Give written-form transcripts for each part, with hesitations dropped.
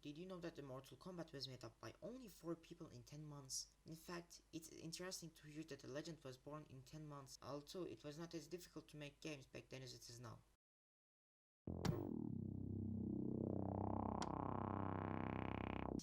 Did you know that the Mortal Kombat was made up by only 4 people in 10 months? In fact, it's interesting to hear that the legend was born in 10 months, although it was not as difficult to make games back then as it is now.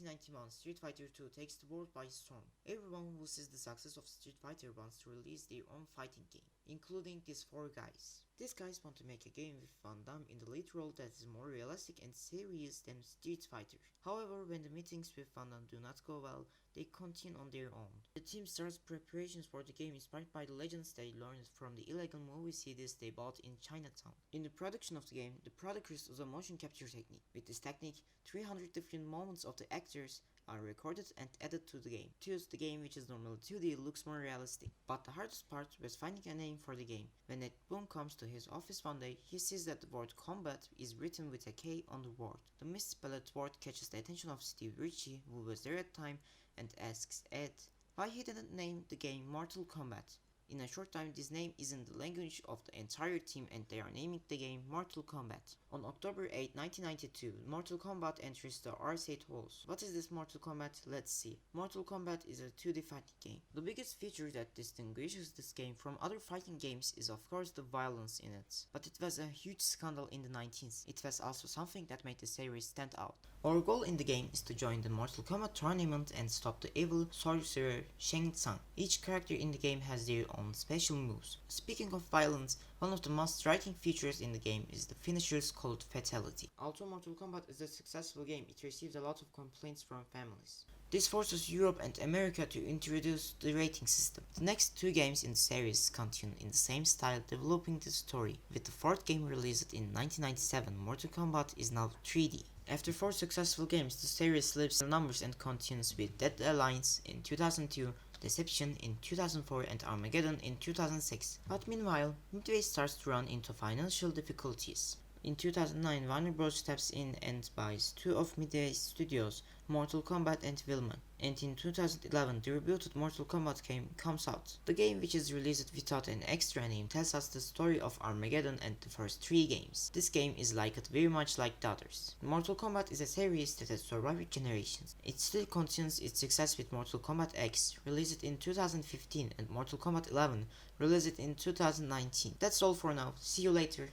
1991, Street Fighter 2 takes the world by storm. Everyone who sees the success of Street Fighter wants to release their own fighting game, including these 4 guys. These guys want to make a game with Van Damme in the lead role that is more realistic and serious than Street Fighter. However, when the meetings with Van Damme do not go well, they continue on their own. The team starts preparations for the game inspired by the legends they learned from the illegal movie CDs they bought in Chinatown. In the production of the game, the product uses a motion capture technique. With this technique, 300 different moments of the actors are recorded and added to the game. Thus, the game, which is normally 2D, looks more realistic. But the hardest part was finding a name for the game. When Boon comes to his office one day, he sees that the word combat is written with a K on the word. The misspelled word catches the attention of Steve Ritchie, who was there at the time, and asks Ed why he didn't name the game Mortal Kombat. In a short time, this name is in the language of the entire team and they are naming the game Mortal Kombat. On October 8, 1992, Mortal Kombat enters the arcade halls. What is this Mortal Kombat? Let's see. Mortal Kombat is a 2D fighting game. The biggest feature that distinguishes this game from other fighting games is of course the violence in it. But it was a huge scandal in the 19th. It was also something that made the series stand out. Our goal in the game is to join the Mortal Kombat tournament and stop the evil sorcerer Shang Tsung. Each character in the game has their own special moves. Speaking of violence, one of the most striking features in the game is the finishers called Fatality. Although Mortal Kombat is a successful game, it received a lot of complaints from families. This forces Europe and America to introduce the rating system. The next 2 games in the series continue in the same style, developing the story. With the 4th game released in 1997, Mortal Kombat is now 3D. After 4 successful games, the series slips numbers and continues with Dead Alliance in 2002, Deception in 2004 and Armageddon in 2006. But meanwhile, Midway starts to run into financial difficulties. In 2009, Warner Bros. Steps in and buys 2 of Midway's studios, Mortal Kombat and Willman. And in 2011, the rebooted Mortal Kombat game comes out. The game, which is released without an extra name, tells us the story of Armageddon and the first 3 games. This game is liked very much like the others. Mortal Kombat is a series that has survived generations. It still continues its success with Mortal Kombat X, released in 2015, and Mortal Kombat 11, released in 2019. That's all for now. See you later.